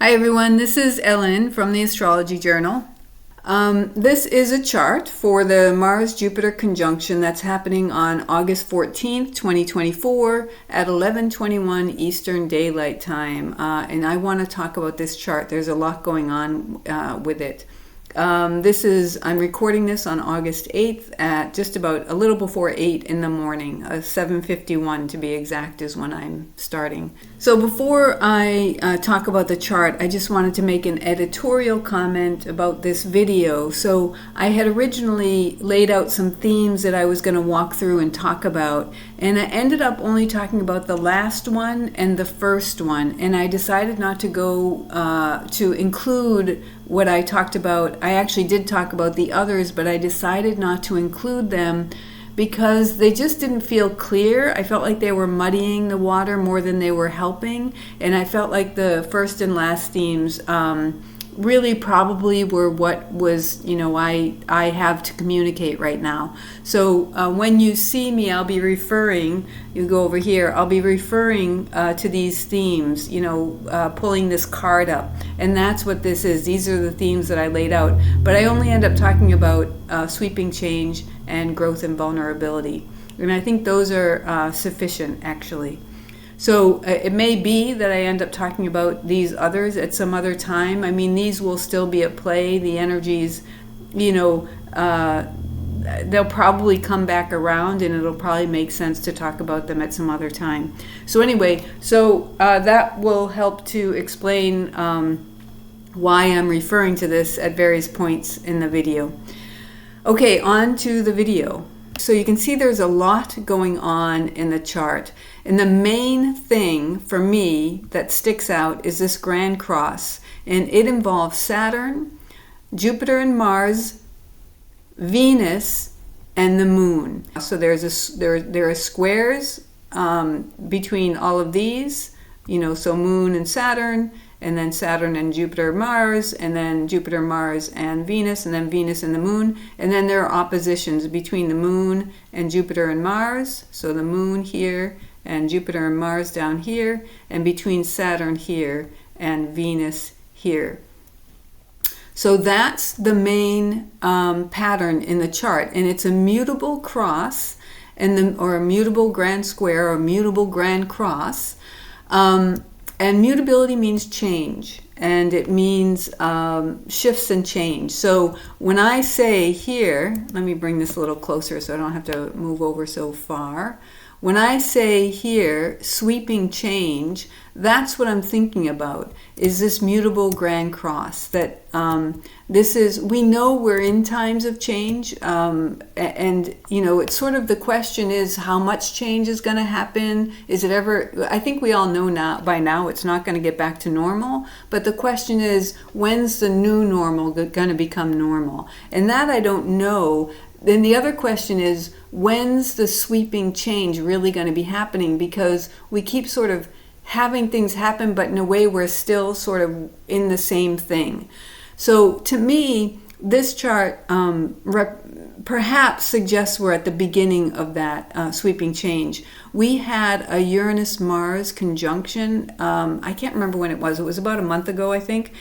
Hi everyone, this is Ellen from the Astrology Journal. This is a chart for the Mars-Jupiter conjunction that's happening on August 14th, 2024 at 11:21 Eastern Daylight Time. And I want to talk about this chart. There's a lot going on with it. I'm recording this on August 8th at just about a little before 8 in the morning. 7:51 to be exact is when I'm starting. So before I talk about the chart, I just wanted to make an editorial comment about this video. So I had originally laid out some themes that I was going to walk through and talk about, and I ended up only talking about the last one and the first one, and I decided not to go to include what I talked about. I actually did talk about the others, but I decided not to include them because they just didn't feel clear. I felt like they were muddying the water more than they were helping, and I felt like the first and last themes really probably were what was, I have to communicate right now. So when you see me, I'll be referring, you go over here, I'll be referring to these themes, pulling this card up. And that's what this is. These are the themes that I laid out. But I only end up talking about sweeping change and growth and vulnerability. And I think those are sufficient, actually. So it may be that I end up talking about these others at some other time. I mean, these will still be at play. The energies, they'll probably come back around, and it'll probably make sense to talk about them at some other time. So anyway, that will help to explain why I'm referring to this at various points in the video. Okay, on to the video. So you can see there's a lot going on in the chart. And the main thing for me that sticks out is this Grand Cross. And it involves Saturn, Jupiter and Mars, Venus, and the Moon. So there are squares between all of these, so Moon and Saturn, and then Saturn and Jupiter, Mars, and then Jupiter, Mars, and Venus, and then Venus and the Moon. And then there are oppositions between the Moon and Jupiter and Mars. So the Moon here and Jupiter and Mars down here, and between Saturn here and Venus here. So that's the main pattern in the chart, and it's a mutable cross, or a mutable grand square, or mutable grand cross. And mutability means change, and it means shifts and change. So when I say here, let me bring this a little closer so I don't have to move over so far. When I say here, sweeping change, that's what I'm thinking about, is this mutable grand cross. That we know we're in times of change, and it's sort of, the question is how much change is going to happen. Is it ever, I think we all know by now it's not going to get back to normal, but the question is, when's the new normal going to become normal? And that I don't know. Then the other question is, when's the sweeping change really going to be happening? Because we keep sort of having things happen, but in a way we're still sort of in the same thing. So to me, this chart perhaps suggests we're at the beginning of that sweeping change. We had a Uranus-Mars conjunction. I can't remember when it was. It was about a month ago, I think.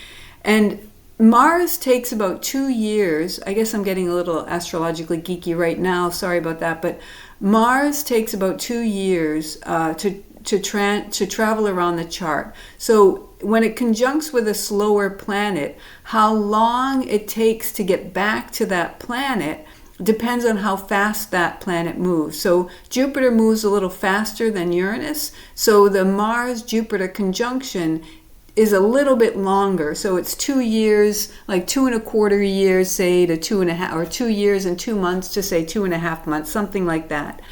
And Mars takes about 2 years. I guess I'm getting a little astrologically geeky right now. Sorry about that. But Mars takes about 2 years to travel around the chart. So when it conjuncts with a slower planet, how long it takes to get back to that planet depends on how fast that planet moves. So Jupiter moves a little faster than Uranus. So the Mars-Jupiter conjunction is a little bit longer. So it's 2 years, like 2.25 years, say, to 2.5, or 2 years and 2 months to say 2.5 months, something like that.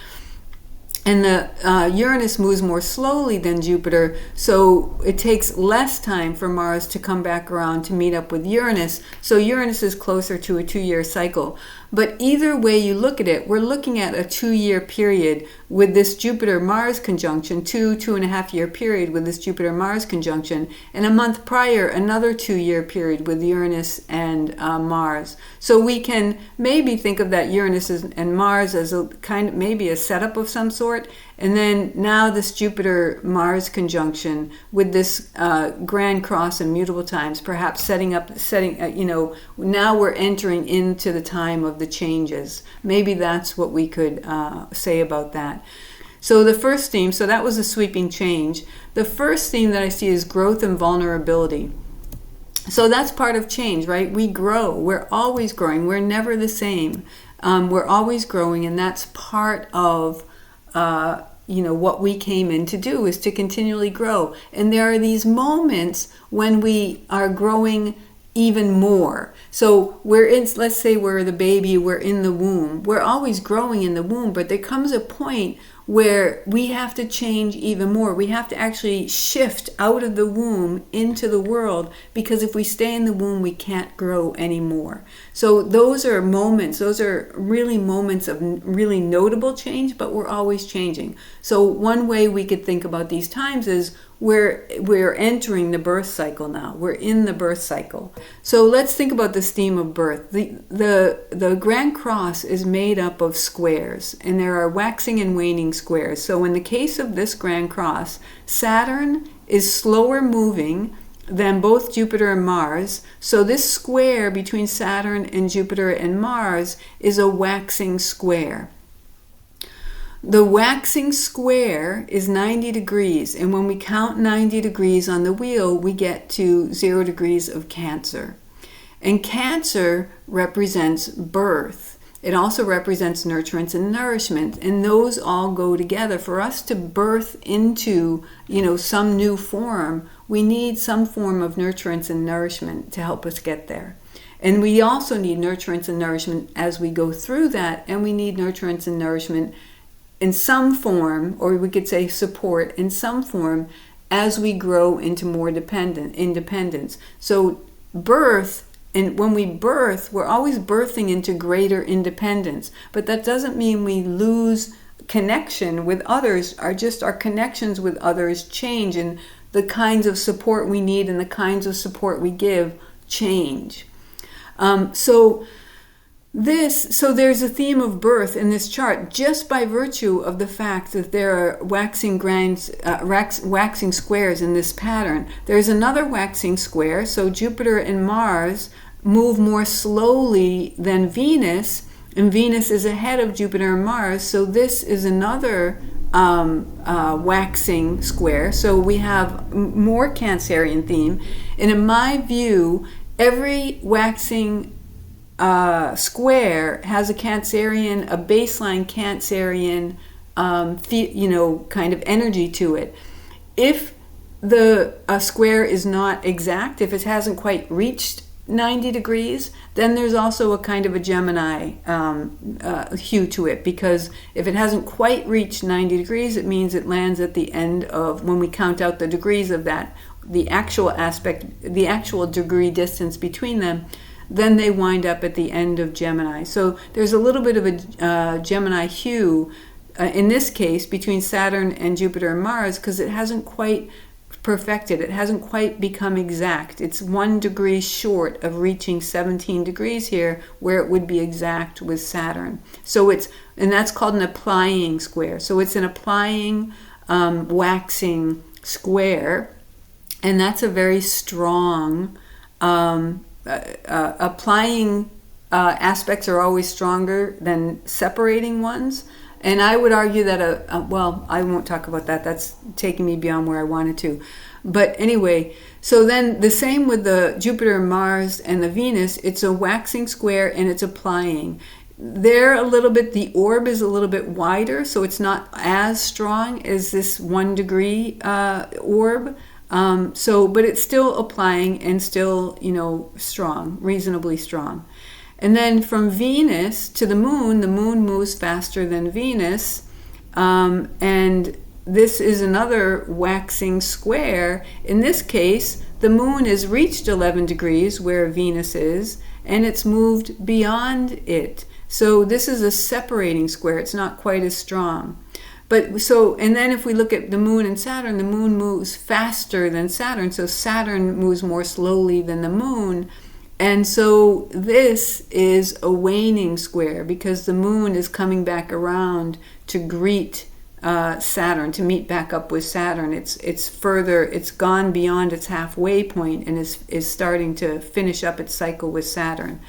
And the Uranus moves more slowly than Jupiter, so it takes less time for Mars to come back around to meet up with Uranus. So Uranus is closer to a 2-year cycle. But either way you look at it, we're looking at a 2-year period with this Jupiter-Mars conjunction, 2.5-year period with this Jupiter-Mars conjunction, and a month prior, another 2-year period with Uranus and Mars. So we can maybe think of that Uranus and Mars as a kind of maybe a setup of some sort, And then now this Jupiter-Mars conjunction with this grand cross in mutable times, perhaps now we're entering into the time of the changes. Maybe that's what we could say about that. So the first theme, so that was a sweeping change. The first theme that I see is growth and vulnerability. So that's part of change, right? We grow. We're always growing. We're never the same. We're always growing, and that's part of what we came in to do, is to continually grow. And there are these moments when we are growing even more. So let's say we're the baby, we're in the womb. We're always growing in the womb, but there comes a point where we have to change even more. We have to actually shift out of the womb into the world, because if we stay in the womb, we can't grow anymore. So those are moments, those are really moments of really notable change, but we're always changing. So one way we could think about these times is we're entering the birth cycle now. We're in the birth cycle. So let's think about this theme of birth. The Grand Cross is made up of squares, and there are waxing and waning squares. So in the case of this Grand Cross, Saturn is slower moving than both Jupiter and Mars. So this square between Saturn and Jupiter and Mars is a waxing square. The waxing square is 90 degrees, and when we count 90 degrees on the wheel, we get to 0 degrees of Cancer. And Cancer represents birth. It also represents nurturance and nourishment, and those all go together. For us to birth into, some new form, we need some form of nurturance and nourishment to help us get there. And we also need nurturance and nourishment as we go through that, and we need nurturance and nourishment in some form, or we could say support in some form, as we grow into more independence. So birth, and when we birth, we're always birthing into greater independence, but that doesn't mean we lose connection with others. Our connections with others change, and the kinds of support we need and the kinds of support we give change. So there's a theme of birth in this chart, just by virtue of the fact that there are waxing squares in this pattern. There's another waxing square, so Jupiter and Mars move more slowly than Venus, and Venus is ahead of Jupiter and Mars, so this is another waxing square. So we have more Cancerian theme, and in my view, every waxing square has a baseline Cancerian, kind of energy to it. If the square is not exact, if it hasn't quite reached 90 degrees, then there's also a kind of a Gemini hue to it, because if it hasn't quite reached 90 degrees, it means it lands at the end of, when we count out the degrees of that, the actual degree distance between them, then they wind up at the end of Gemini. So there's a little bit of a Gemini hue in this case between Saturn and Jupiter and Mars, because it hasn't quite perfected. It hasn't quite become exact. It's 1 degree short of reaching 17 degrees here, where it would be exact with Saturn. And that's called an applying square. So it's an applying waxing square, and that's a very strong applying aspects are always stronger than separating ones. And I would argue that, I won't talk about that. That's taking me beyond where I wanted to. But anyway, so then the same with the Jupiter, Mars, and the Venus, it's a waxing square and it's applying. The orb is a little bit wider, so it's not as strong as this 1 degree orb. But it's still applying and still, strong, reasonably strong. And then from Venus to the moon moves faster than Venus. And this is another waxing square. In this case, the moon has reached 11 degrees where Venus is, and it's moved beyond it. So this is a separating square. It's not quite as strong. And then if we look at the moon and Saturn, the moon moves faster than Saturn. So Saturn moves more slowly than the moon. And so this is a waning square, because the moon is coming back around to greet Saturn, to meet back up with Saturn. It's further, it's gone beyond its halfway point and is starting to finish up its cycle with Saturn.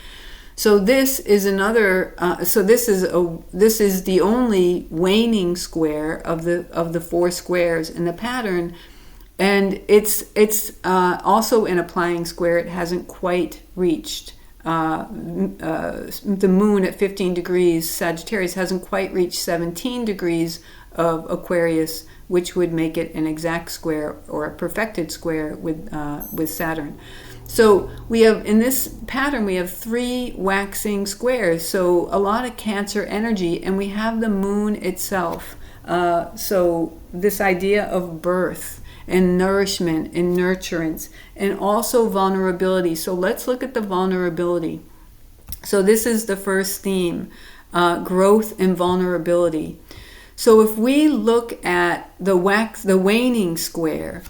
So this is another. This is the only waning square of the 4 squares in the pattern, and it's also an applying square. It hasn't quite reached. The moon at 15 degrees Sagittarius hasn't quite reached 17 degrees of Aquarius, which would make it an exact square or a perfected square with Saturn. So we have, in this pattern, we have 3 waxing squares, so a lot of Cancer energy, and we have the moon itself. So this idea of birth and nourishment and nurturance, and also vulnerability. So let's look at the vulnerability. So this is the first theme, growth and vulnerability. So if we look at the waning square,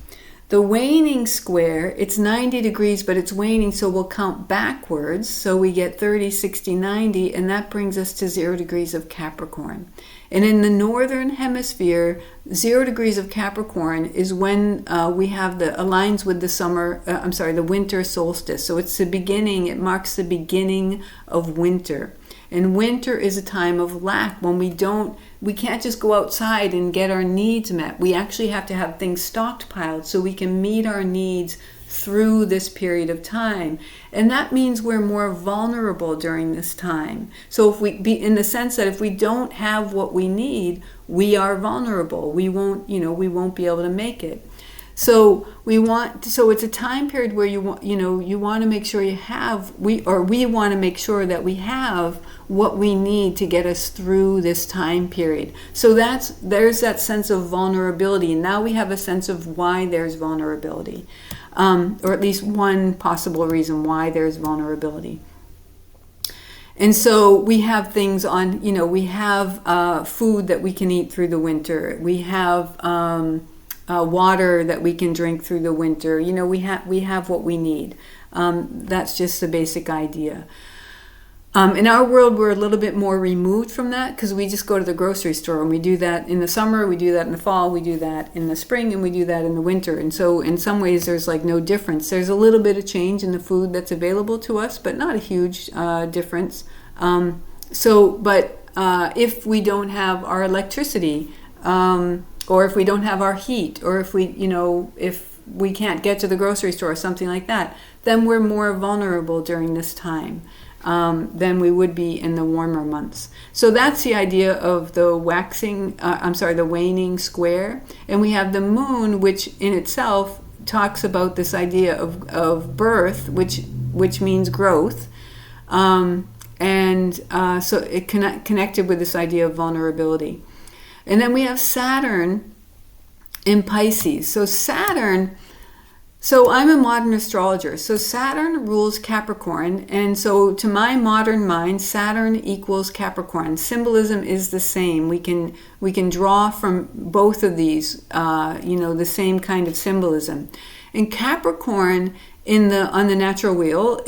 it's 90 degrees, but it's waning, so we'll count backwards. So we get 30, 60, 90, and that brings us to 0 degrees of Capricorn. And in the northern hemisphere, 0 degrees of Capricorn is when we have aligns with the winter solstice. So it's the beginning, it marks the beginning of winter. And winter is a time of lack, when we can't just go outside and get our needs met. We actually have to have things stockpiled so we can meet our needs through this period of time. And that means we're more vulnerable during this time. So in the sense that if we don't have what we need, we are vulnerable. We won't be able to make it. So it's a time period where you want to make sure we want to make sure that we have what we need to get us through this time period. So there's that sense of vulnerability. Now we have a sense of why there's vulnerability, or at least one possible reason why there's vulnerability. And so we have things we have food that we can eat through the winter. We have water that we can drink through the winter. We have what we need. That's just the basic idea. In our world, we're a little bit more removed from that, because we just go to the grocery store, and we do that in the summer, we do that in the fall, we do that in the spring, and we do that in the winter. And so in some ways there's like no difference. There's a little bit of change in the food that's available to us, but not a huge difference. But if we don't have our electricity, or if we don't have our heat, or if we can't get to the grocery store or something like that, then we're more vulnerable during this time than we would be in the warmer months. So that's the idea of the waning square. And we have the moon, which in itself talks about this idea of birth, which means growth. So it connected with this idea of vulnerability. And then we have Saturn in Pisces. So I'm a modern astrologer. So Saturn rules Capricorn. And so to my modern mind, Saturn equals Capricorn. Symbolism is the same. We can draw from both of these, the same kind of symbolism. And Capricorn on the natural wheel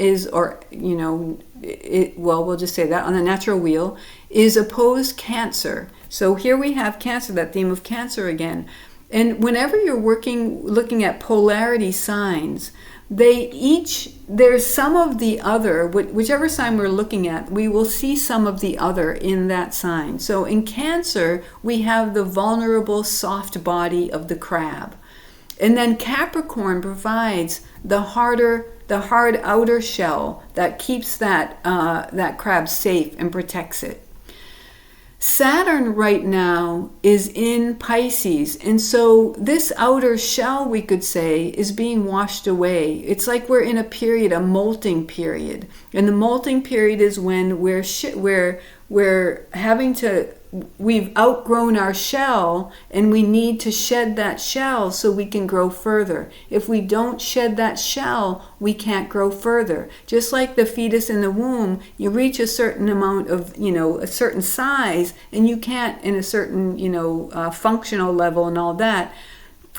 we'll just say that, on the natural wheel, is opposed Cancer. So here we have Cancer, that theme of Cancer again. And whenever you're looking at polarity signs, there's some of the other, whichever sign we're looking at, we will see some of the other in that sign. So in Cancer, we have the vulnerable, soft body of the crab. And then Capricorn provides the hard outer shell that keeps that crab safe and protects it. Saturn right now is in Pisces, and so this outer shell, we could say, is being washed away. It's like we're in a molting period, and the molting period is when we've outgrown our shell, and we need to shed that shell so we can grow further. If we don't shed that shell, we can't grow further. Just like the fetus in the womb, you reach a certain amount of, a certain size, and you can't, in a certain, functional level and all that,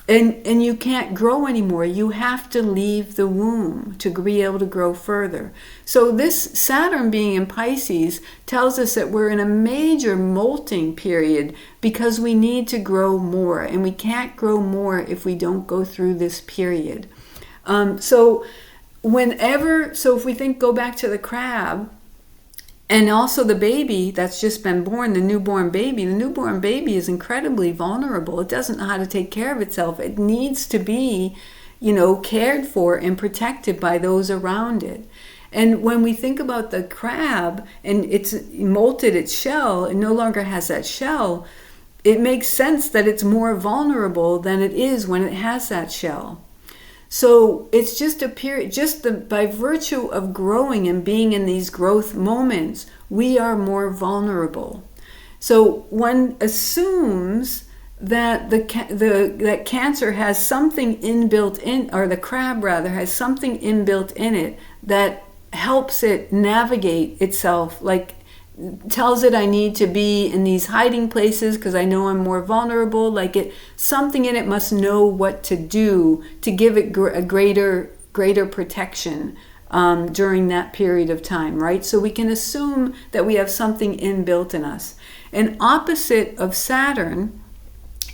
And you can't grow anymore. You have to leave the womb to be able to grow further. So this Saturn being in Pisces tells us that we're in a major molting period because we need to grow more. And we can't grow more if we don't go through this period. So if we go back to the crab, and also the baby that's just been born, the newborn baby is incredibly vulnerable. It doesn't know how to take care of itself. It needs to be, cared for and protected by those around it. And when we think about the crab and it's molted its shell, it no longer has that shell, it makes sense that it's more vulnerable than it is when it has that shell. So it's just a period, by virtue of growing and being in these growth moments, we are more vulnerable. So one assumes that that Cancer has something inbuilt in, or the crab rather, has something inbuilt in it that helps it navigate itself, like tells it I need to be in these hiding places because I know I'm more vulnerable. Something in it must know what to do to give it a greater protection during that period of time, right? So we can assume that we have something inbuilt in us. And opposite of Saturn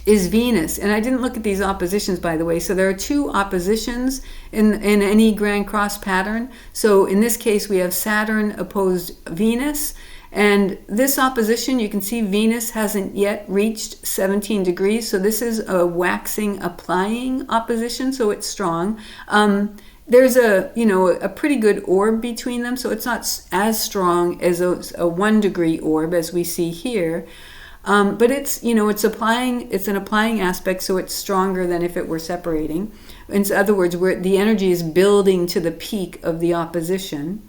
is Venus. And I didn't look at these oppositions, by the way. So there are two oppositions in any Grand Cross pattern. So in this case, we have Saturn opposed Venus. And this opposition, you can see Venus hasn't yet reached 17 degrees. So this is a waxing, applying opposition. So it's strong. There's a pretty good orb between them. So it's not as strong as a 1 degree orb as we see here. But it's an applying aspect. So it's stronger than if it were separating. In other words, the energy is building to the peak of the opposition.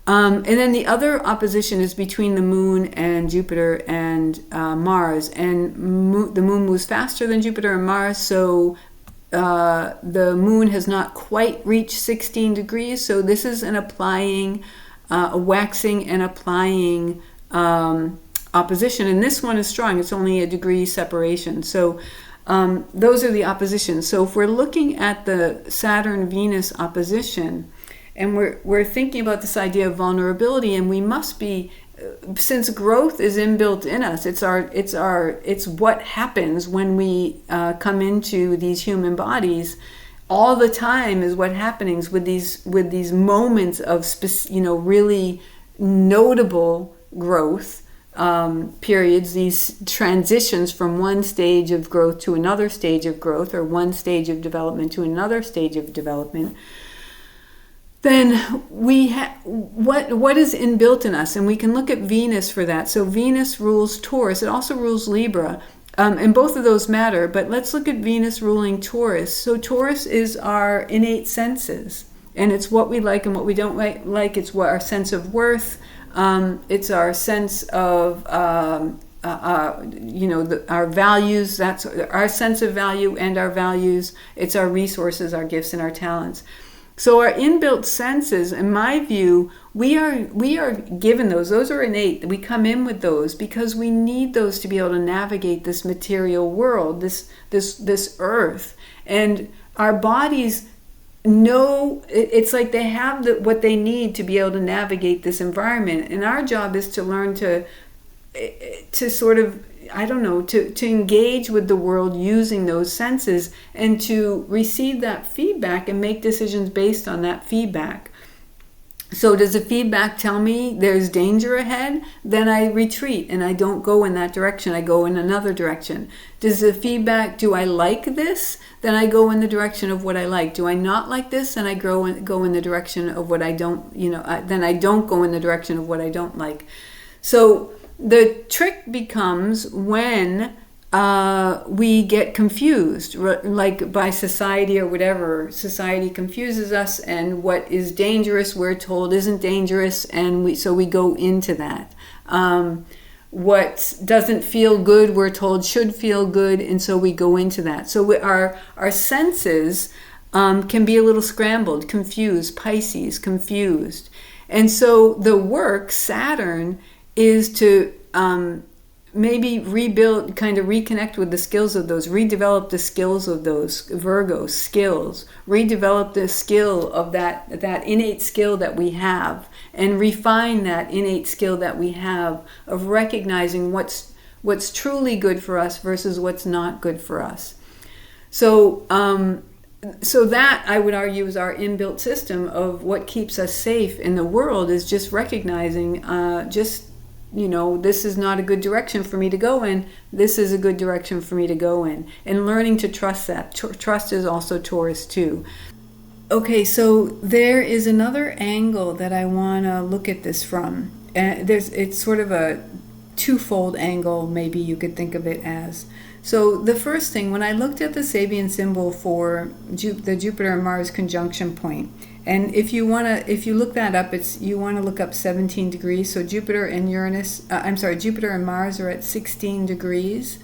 And then the other opposition is between the moon and Jupiter and Mars. And the moon moves faster than Jupiter and Mars, so the moon has not quite reached 16 degrees. So this is an applying, a waxing and applying opposition. And this one is strong. It's only a degree separation. So those are the oppositions. So if we're looking at the Saturn-Venus opposition, and we're thinking about this idea of vulnerability, and we must be, since growth is inbuilt in us, it's what happens when we come into these human bodies. All the time is what happens with these moments of really notable growth periods, these transitions from one stage of growth to another stage of growth, or one stage of development to another stage of development. Then what is inbuilt in us? And we can look at Venus for that. So Venus rules Taurus. It also rules Libra. And both of those matter. But let's look at Venus ruling Taurus. So Taurus is our innate senses. And it's what we like and what we don't like. It's what our sense of worth. It's our sense of, our values. That's our sense of value and our values. It's our resources, our gifts, and our talents. So our inbuilt senses, in my view, we are given those. Those are innate. We come in with those because we need those to be able to navigate this material world, this earth. And our bodies know, it's like they have what they need to be able to navigate this environment. And our job is to learn to sort of, to engage with the world using those senses and to receive that feedback and make decisions based on that feedback. So does the feedback tell me there's danger ahead? Then I retreat and I don't go in that direction. I go in another direction. Does the feedback, do I like this? Then I go in the direction of what I like. Do I not like this? Then I go in the direction of what I don't, then I don't go in the direction of what I don't like. So the trick becomes when we get confused, like by society or whatever. Society confuses us, and what is dangerous we're told isn't dangerous, and so we go into that. What doesn't feel good we're told should feel good, and so we go into that. So our senses can be a little scrambled, confused, Pisces, confused. And so the work, Saturn, is to maybe rebuild, kind of reconnect with the skills of those, redevelop the skills of those Virgo skills, redevelop the skill of that innate skill that we have, and refine that innate skill that we have of recognizing what's truly good for us versus what's not good for us. So that, I would argue, is our inbuilt system of what keeps us safe in the world, is just recognizing, this is not a good direction for me to go in. This is a good direction for me to go in. And learning to trust that. Trust is also Taurus too. Okay, so there is another angle that I want to look at this from. It's sort of a twofold angle, maybe you could think of it as. So the first thing, when I looked at the Sabian symbol for the Jupiter and Mars conjunction point, and if you look that up, you want to look up 17 degrees. So Jupiter and Jupiter and Mars are at 16 degrees.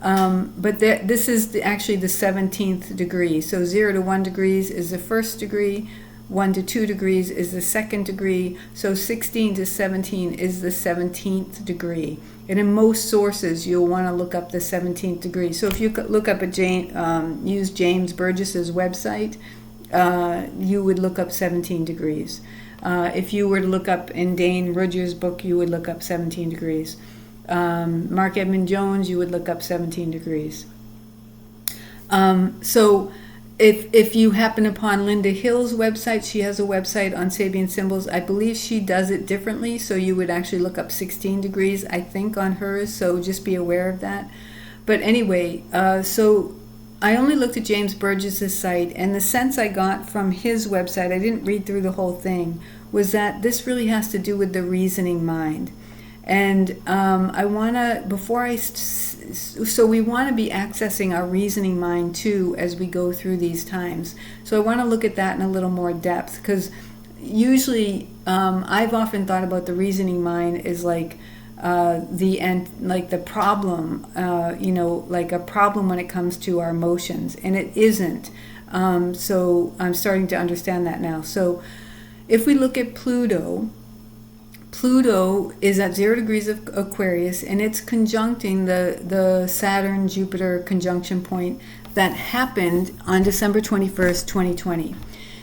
But this is actually the 17th degree. So 0 to 1 degrees is the first degree, 1 to 2 degrees is the second degree, so 16 to 17 is the 17th degree. And in most sources, you'll want to look up the 17th degree. So if you look up use James Burgess's website, you would look up 17 degrees. If you were to look up in Dane Rudger's book, you would look up 17 degrees. Mark Edmund Jones, you would look up 17 degrees. So if you happen upon Linda Hill's website, she has a website on Sabian symbols. I believe she does it differently, so you would actually look up 16 degrees, I think, on hers, so just be aware of that. But anyway, so I only looked at James Burgess's site, and the sense I got from his website, I didn't read through the whole thing, was that this really has to do with the reasoning mind. And I want to, so we want to be accessing our reasoning mind too as we go through these times. So I want to look at that in a little more depth, because usually I've often thought about the reasoning mind as like the problem, like a problem when it comes to our emotions, and it isn't. So I'm starting to understand that now. So if we look at Pluto is at 0 degrees of Aquarius, and it's conjuncting the Saturn-Jupiter conjunction point that happened on December 21st, 2020.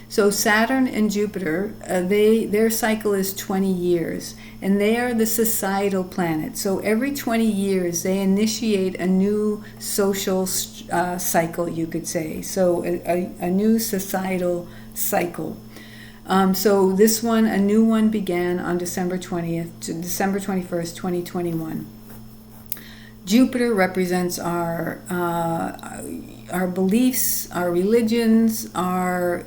So Saturn and Jupiter, their cycle is 20 years, and they are the societal planet. So every 20 years, they initiate a new social cycle, you could say. So a new societal cycle. So this one, a new one, began on December 20th to December 21st, 2021. Jupiter represents our beliefs, our religions, our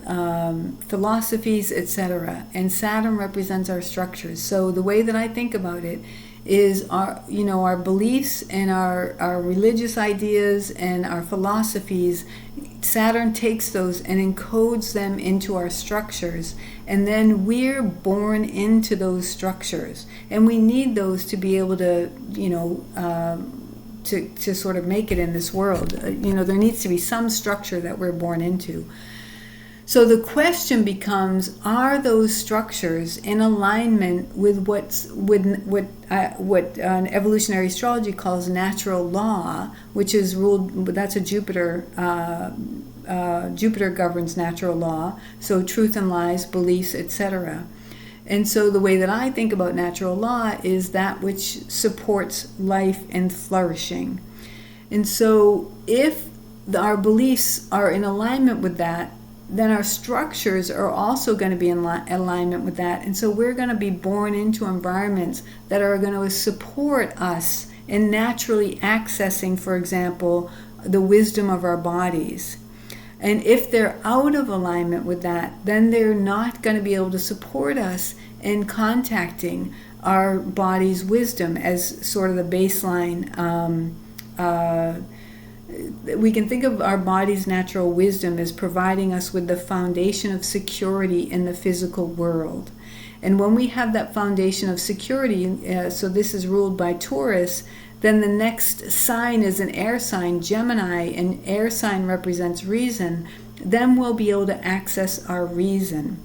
philosophies, etc. And Saturn represents our structures. So the way that I think about it is our beliefs and our religious ideas and our philosophies. Saturn takes those and encodes them into our structures, and then we're born into those structures, and we need those to be able to to sort of make it in this world. There needs to be some structure that we're born into. So the question becomes, are those structures in alignment with what an evolutionary astrology calls natural law, which is ruled, that's a Jupiter, Jupiter governs natural law, so truth and lies, beliefs, etc. And so the way that I think about natural law is that which supports life and flourishing. And so if our beliefs are in alignment with that, then our structures are also going to be in alignment with that. And so we're going to be born into environments that are going to support us in naturally accessing, for example, the wisdom of our bodies. And if they're out of alignment with that, then they're not going to be able to support us in contacting our body's wisdom as sort of the baseline. We can think of our body's natural wisdom as providing us with the foundation of security in the physical world. And when we have that foundation of security, so this is ruled by Taurus, then the next sign is an air sign, Gemini, and air sign represents reason. Then we'll be able to access our reason.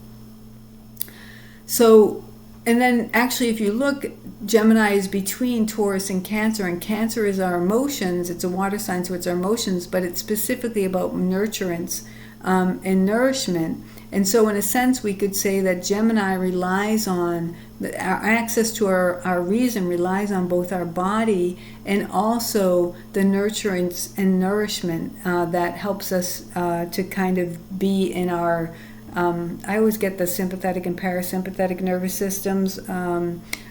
So And then actually, if you look, Gemini is between Taurus and Cancer is our emotions. It's a water sign, so it's our emotions, but it's specifically about nurturance and nourishment. And so in a sense, we could say that Gemini relies on, our access to our reason relies on both our body and also the nurturance and nourishment that helps us to kind of be in our, I always get the sympathetic and parasympathetic nervous systems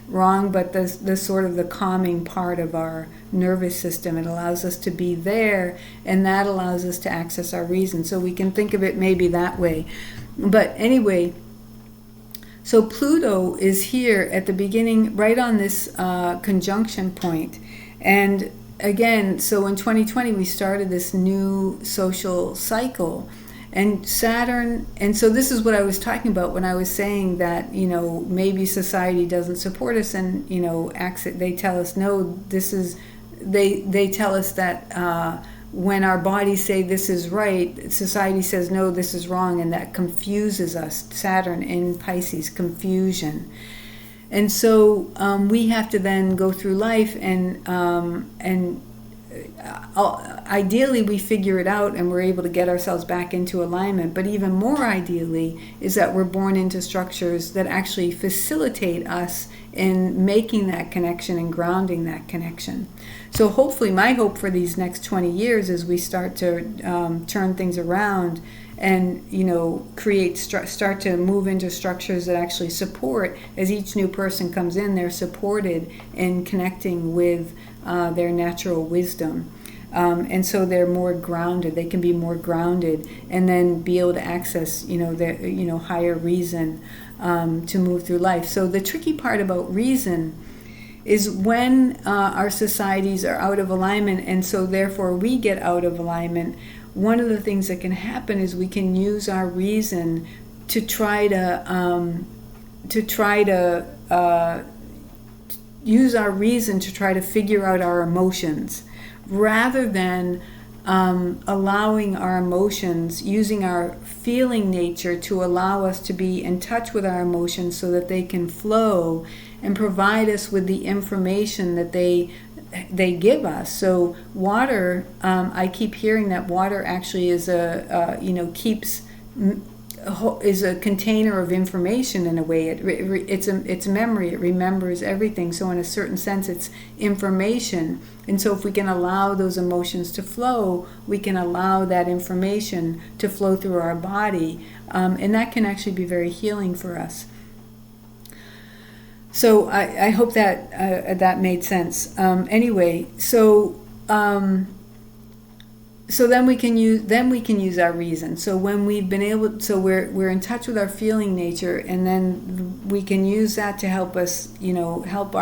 wrong, but the sort of the calming part of our nervous system. It allows us to be there, and that allows us to access our reason. So we can think of it maybe that way. But anyway, so Pluto is here at the beginning, right on this conjunction point. And again, so in 2020, we started this new social cycle. And Saturn, and so this is what I was talking about when I was saying that, maybe society doesn't support us, and, they tell us, no, this is, they tell us that when our bodies say this is right, society says, no, this is wrong, and that confuses us. Saturn in Pisces, confusion. And so we have to then go through life and ideally we figure it out and we're able to get ourselves back into alignment. But even more ideally is that we're born into structures that actually facilitate us in making that connection and grounding that connection. So hopefully, my hope for these next 20 years is we start to turn things around and start to move into structures that actually support, as each new person comes in, they're supported in connecting with their natural wisdom. And so they're more grounded. They can be more grounded, and then be able to access, their, higher reason to move through life. So the tricky part about reason is when our societies are out of alignment, and so therefore we get out of alignment. One of the things that can happen is we can use our reason to try to figure out our emotions, rather than allowing our emotions, using our feeling nature to allow us to be in touch with our emotions so that they can flow and provide us with the information that they give us. So water, I keep hearing that water actually is is a container of information in a way. It's memory. It remembers everything. So in a certain sense, it's information. And so if we can allow those emotions to flow, we can allow that information to flow through our body. And that can actually be very healing for us. So I hope that that made sense. Anyway, so then we can use our reason. So when we've been able, so we're in touch with our feeling nature, and then we can use that to help us, help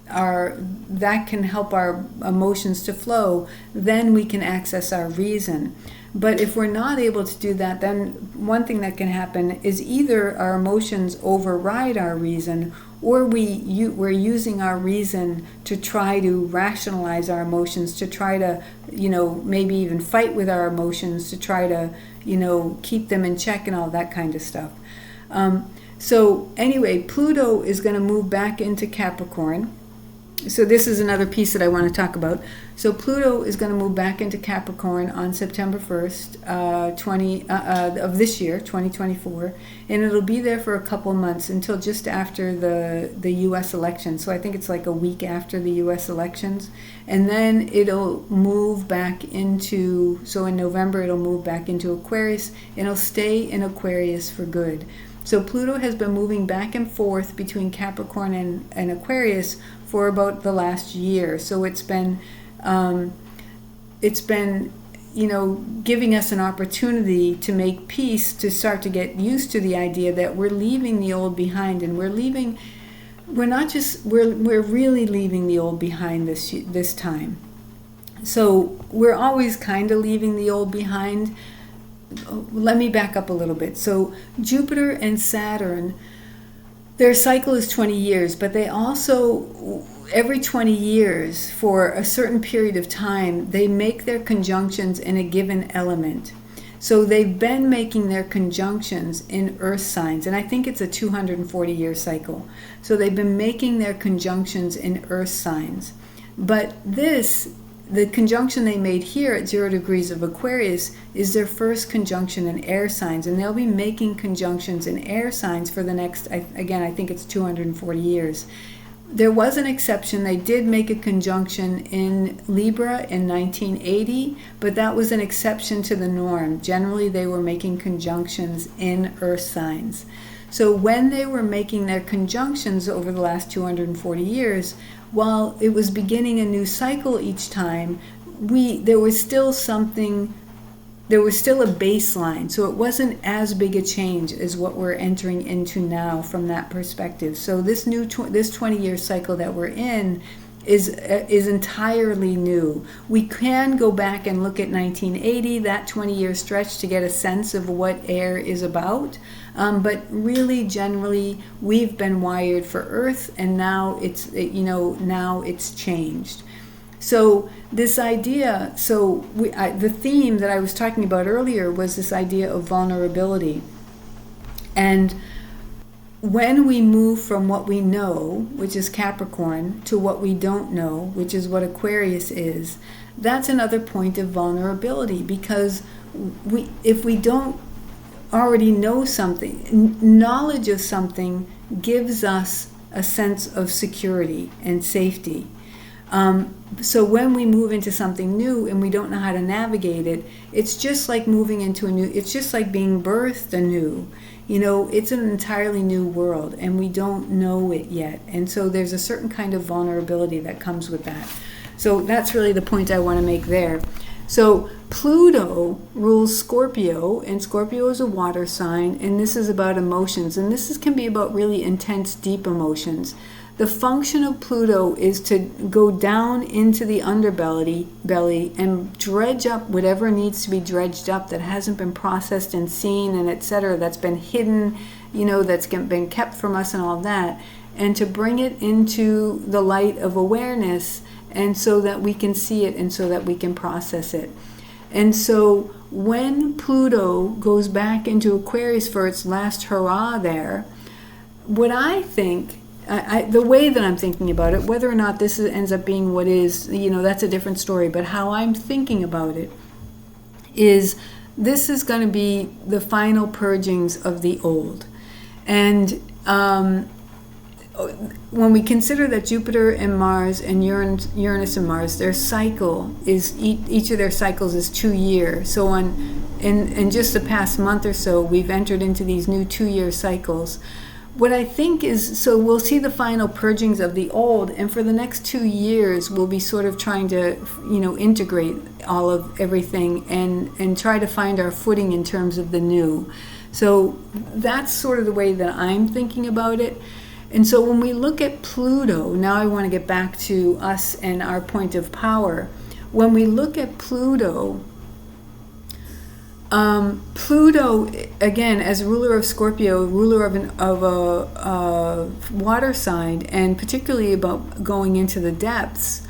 that can help our emotions to flow. Then we can access our reason. But if we're not able to do that, then one thing that can happen is either our emotions override our reason, or we're using our reason to try to rationalize our emotions, to try to, maybe even fight with our emotions, to try to, keep them in check and all that kind of stuff. So anyway, Pluto is going to move back into Capricorn. So this is another piece that I want to talk about. So Pluto is going to move back into Capricorn on September 1st, of this year, 2024, and it'll be there for a couple months until just after the U.S. election. So I think it's like a week after the U.S. elections, and then it'll move back into, so in November it'll move back into Aquarius, and it'll stay in Aquarius for good. So Pluto has been moving back and forth between Capricorn and Aquarius for about the last year. So it's been giving us an opportunity to make peace, to start to get used to the idea that we're leaving the old behind, and we're really leaving the old behind this time. So we're always kind of leaving the old behind. Let me back up a little bit. So Jupiter and Saturn, their cycle is 20 years, but they also, every 20 years, for a certain period of time, they make their conjunctions in a given element. So they've been making their conjunctions in earth signs, and I think it's a 240-year cycle. So they've been making their conjunctions in earth signs. But the conjunction they made here at 0 degrees of Aquarius is their first conjunction in air signs, and they'll be making conjunctions in air signs for the next, again, I think it's 240 years. There was an exception. They did make a conjunction in Libra in 1980, but that was an exception to the norm. Generally, they were making conjunctions in earth signs. So when they were making their conjunctions over the last 240 years, while it was beginning a new cycle each time, there was still a baseline. So it wasn't as big a change as what we're entering into now from that perspective. So this 20-year cycle that we're in is entirely new. We can go back and look at 1980, that 20-year stretch, to get a sense of what air is about. But really, generally, we've been wired for Earth, and now it's changed. So this idea, the theme that I was talking about earlier was this idea of vulnerability. And when we move from what we know, which is Capricorn, to what we don't know, which is what Aquarius is, that's another point of vulnerability, because if we don't already know something, knowledge of something gives us a sense of security and safety. So when we move into something new and we don't know how to navigate it, it's just like moving into it's just like being birthed anew. It's an entirely new world, and we don't know it yet. And so there's a certain kind of vulnerability that comes with that. So that's really the point I want to make there. So Pluto rules Scorpio, and Scorpio is a water sign, and this is about emotions, and this can be about really intense, deep emotions. The function of Pluto is to go down into the underbelly and dredge up whatever needs to be dredged up that hasn't been processed and seen and etc., that's been hidden, that's been kept from us and all that, and to bring it into the light of awareness, and so that we can see it and so that we can process it. And so when Pluto goes back into Aquarius for its last hurrah there, what I think, the way that I'm thinking about it, whether or not this ends up being what is, that's a different story, but how I'm thinking about it is this is going to be the final purgings of the old. And when we consider that Jupiter and Mars and Uranus and Mars, their cycle is, each of their cycles is 2 years. So in just the past month or so, we've entered into these new 2-year cycles. What I think is, so we'll see the final purgings of the old, and for the next 2 years, we'll be sort of trying to, integrate all of everything and try to find our footing in terms of the new. So that's sort of the way that I'm thinking about it. And so when we look at Pluto, now I want to get back to us and our point of power. When we look at Pluto, Pluto, again, as ruler of Scorpio, ruler of a water sign, and particularly about going into the depths,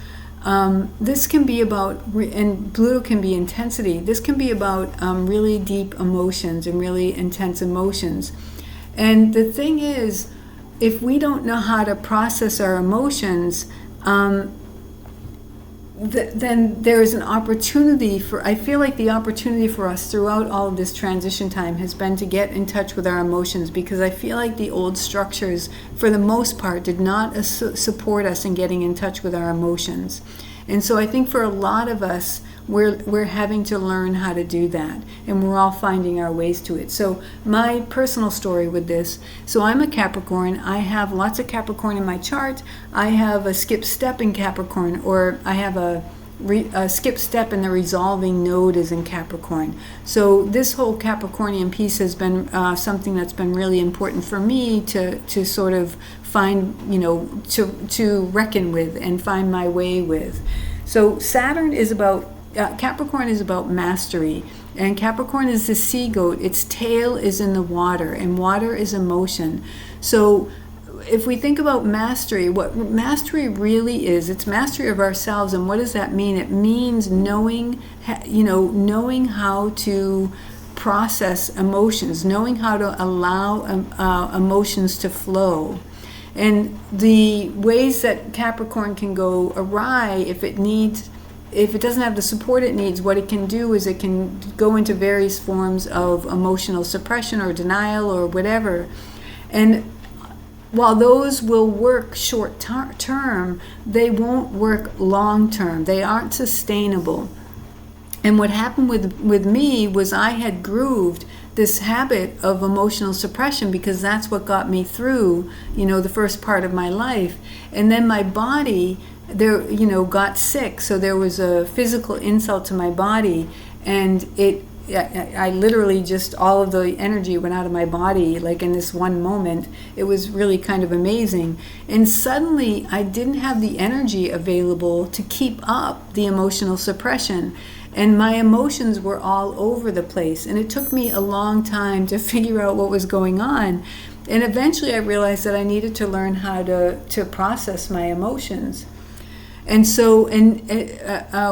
this can be about, and Pluto can be intensity, this can be about really deep emotions and really intense emotions. And the thing is, if we don't know how to process our emotions, then there is an opportunity I feel like the opportunity for us throughout all of this transition time has been to get in touch with our emotions, because I feel like the old structures, for the most part, did not support us in getting in touch with our emotions. And so I think for a lot of us, we're having to learn how to do that, and we're all finding our ways to it. So my personal story with this, so I'm a Capricorn. I have lots of Capricorn in my chart. I have a skip step in Capricorn, or I have a skip step in the resolving node is in Capricorn. So this whole Capricornian piece has been something that's been really important for me to sort of find, to reckon with and find my way with. So Saturn is about, Capricorn is about mastery, and Capricorn is the sea goat. Its tail is in the water, and water is emotion. So if we think about mastery, what mastery really is, it's mastery of ourselves. And what does that mean? It means knowing how to process emotions, knowing how to allow emotions to flow. And the ways that Capricorn can go awry if it doesn't have the support it needs, what it can do is it can go into various forms of emotional suppression or denial or whatever. And while those will work short term, they won't work long term. They aren't sustainable. And what happened with me was I had grooved this habit of emotional suppression because that's what got me through, the first part of my life. And then my body, got sick. So there was a physical insult to my body, and I literally just, all of the energy went out of my body, like in this one moment. It was really kind of amazing. And suddenly I didn't have the energy available to keep up the emotional suppression. And my emotions were all over the place. And it took me a long time to figure out what was going on. And eventually I realized that I needed to learn how to process my emotions. And so,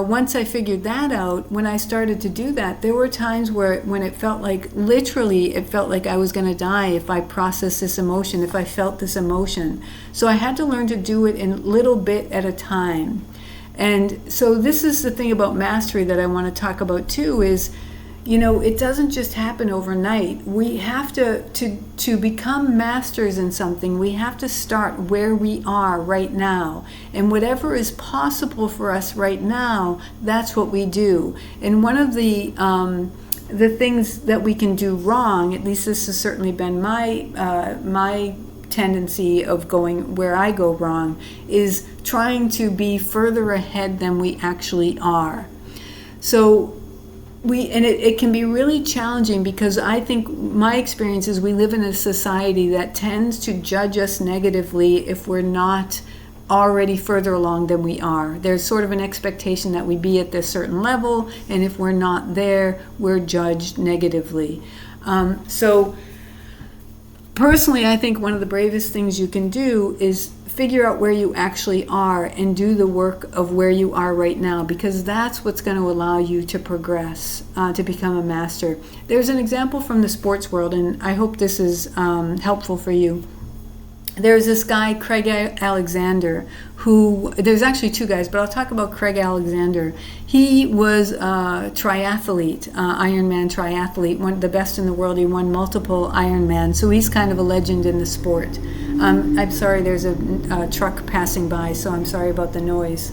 once I figured that out, when I started to do that, there were times when it felt like I was going to die if I processed this emotion, if I felt this emotion. So I had to learn to do it in little bit at a time. And so this is the thing about mastery that I want to talk about too, is, it doesn't just happen overnight. We have to become masters in something, we have to start where we are right now. And whatever is possible for us right now, that's what we do. And one of the things that we can do wrong, at least this has certainly been my tendency of going where I go wrong, is trying to be further ahead than we actually are. So it can be really challenging, because I think my experience is we live in a society that tends to judge us negatively if we're not already further along than we are. There's sort of an expectation that we be at this certain level, and if we're not there, we're judged negatively. So personally, I think one of the bravest things you can do is figure out where you actually are and do the work of where you are right now, because that's what's going to allow you to progress, to become a master. There's an example from the sports world, and I hope this is helpful for you. There's this guy, Craig Alexander, there's actually two guys, but I'll talk about Craig Alexander. He was a triathlete, Ironman triathlete, the best in the world. He won multiple Ironman, so he's kind of a legend in the sport. I'm sorry, there's a truck passing by, so I'm sorry about the noise.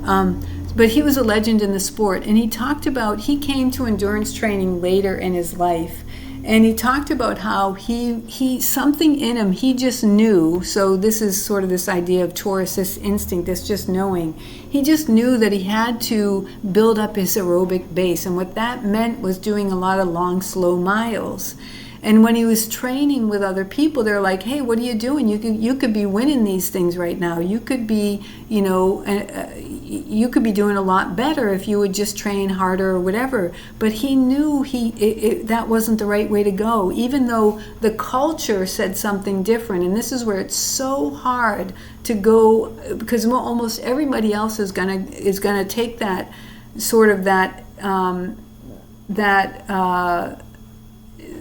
But he was a legend in the sport, and he talked about, he came to endurance training later in his life. And he talked about how he something in him, he just knew. So this is sort of this idea of Taurus, this instinct, this just knowing. He just knew that he had to build up his aerobic base. And what that meant was doing a lot of long, slow miles. And when he was training with other people, they're like, hey, what are you doing? You could be winning these things right now. You could be, you could be doing a lot better if you would just train harder or whatever. But he knew that wasn't the right way to go, even though the culture said something different. And this is where it's so hard to go, because almost everybody else is gonna take that sort of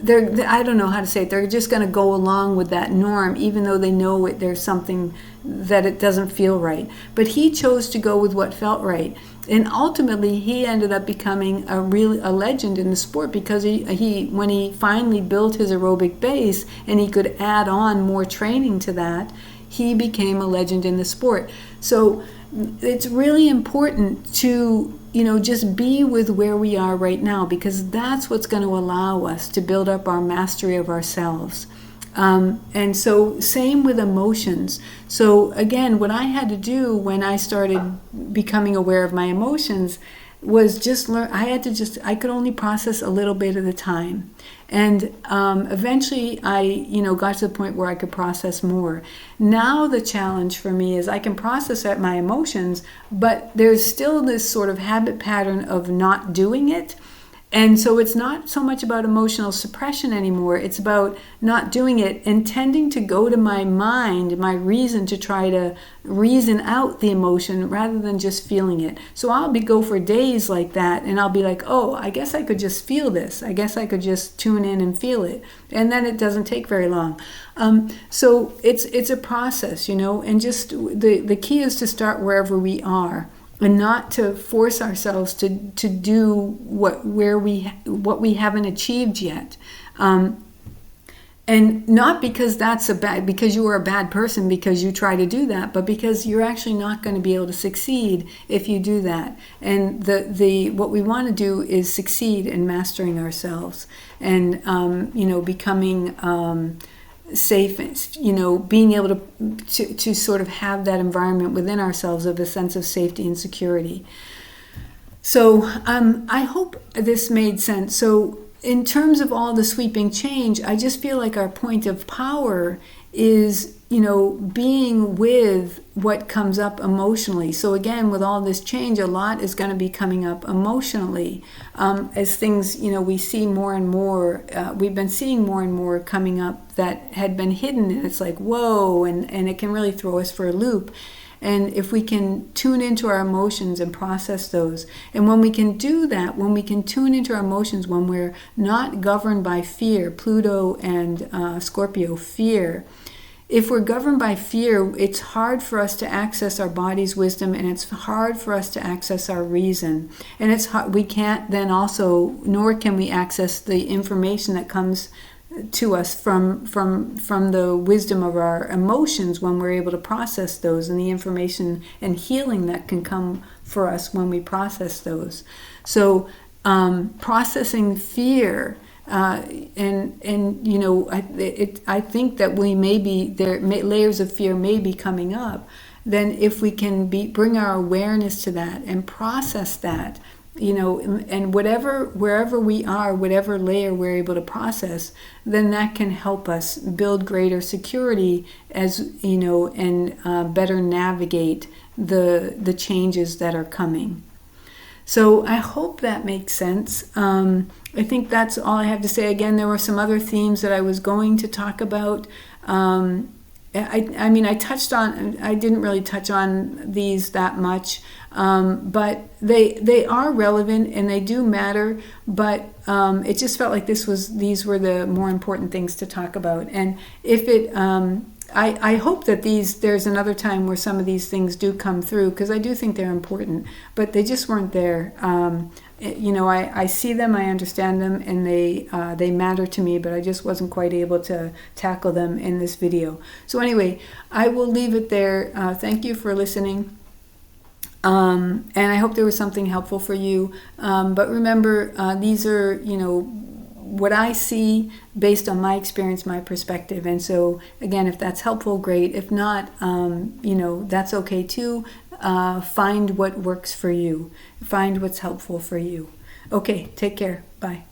I don't know how to say it. They're just going to go along with that norm, even though they know there's something that it doesn't feel right. But he chose to go with what felt right. And ultimately, he ended up becoming a legend in the sport, because when he finally built his aerobic base and he could add on more training to that, he became a legend in the sport. So it's really important to just be with where we are right now, because that's what's going to allow us to build up our mastery of ourselves. And so same with emotions. So again, what I had to do when I started becoming aware of my emotions was just learn. I could only process a little bit at a time. And eventually I, got to the point where I could process more. Now the challenge for me is I can process my emotions, but there's still this sort of habit pattern of not doing it. And so it's not so much about emotional suppression anymore. It's about not doing it, intending to go to my mind, my reason, to try to reason out the emotion rather than just feeling it. So I'll go for days like that, and I'll be like, oh, I guess I could just feel this. I guess I could just tune in and feel it. And then it doesn't take very long. So it's a process, and just the key is to start wherever we are, and not to force ourselves to do what we haven't achieved yet, and not because because you are a bad person because you try to do that, but because you're actually not going to be able to succeed if you do that. And what we want to do is succeed in mastering ourselves and becoming safe, being able to sort of have that environment within ourselves of a sense of safety and security. So I hope this made sense. So in terms of all the sweeping change, I just feel like our point of power is being with what comes up emotionally. So again, with all this change, a lot is going to be coming up emotionally as things, we see more and more, we've been seeing more and more coming up that had been hidden, and it's like, whoa, and it can really throw us for a loop. And if we can tune into our emotions and process those, and when we can do that, when we can tune into our emotions, when we're not governed by fear, Pluto and Scorpio, fear, if we're governed by fear, it's hard for us to access our body's wisdom, and it's hard for us to access our reason. And it's hard, we can't then also, nor can we access the information that comes to us from the wisdom of our emotions when we're able to process those, and the information and healing that can come for us when we process those. So processing fear, I think that layers of fear may be coming up. Then if we can bring our awareness to that and process that, and wherever we are, whatever layer we're able to process, then that can help us build greater security and better navigate the changes that are coming. So I hope that makes sense. I think that's all I have to say. Again, there were some other themes that I was going to talk about. I didn't really touch on these that much, but they are relevant and they do matter, but it just felt like these were the more important things to talk about. And if I hope that there's another time where some of these things do come through, because I do think they're important, but they just weren't there. I see them, I understand them, and they matter to me, but I just wasn't quite able to tackle them in this video. So anyway, I will leave it there. Thank you for listening. And I hope there was something helpful for you. But remember, these are, what I see based on my experience, my perspective. And so, again, if that's helpful, great. If not, that's okay too. Find what works for you. Find what's helpful for you. Okay, take care. Bye.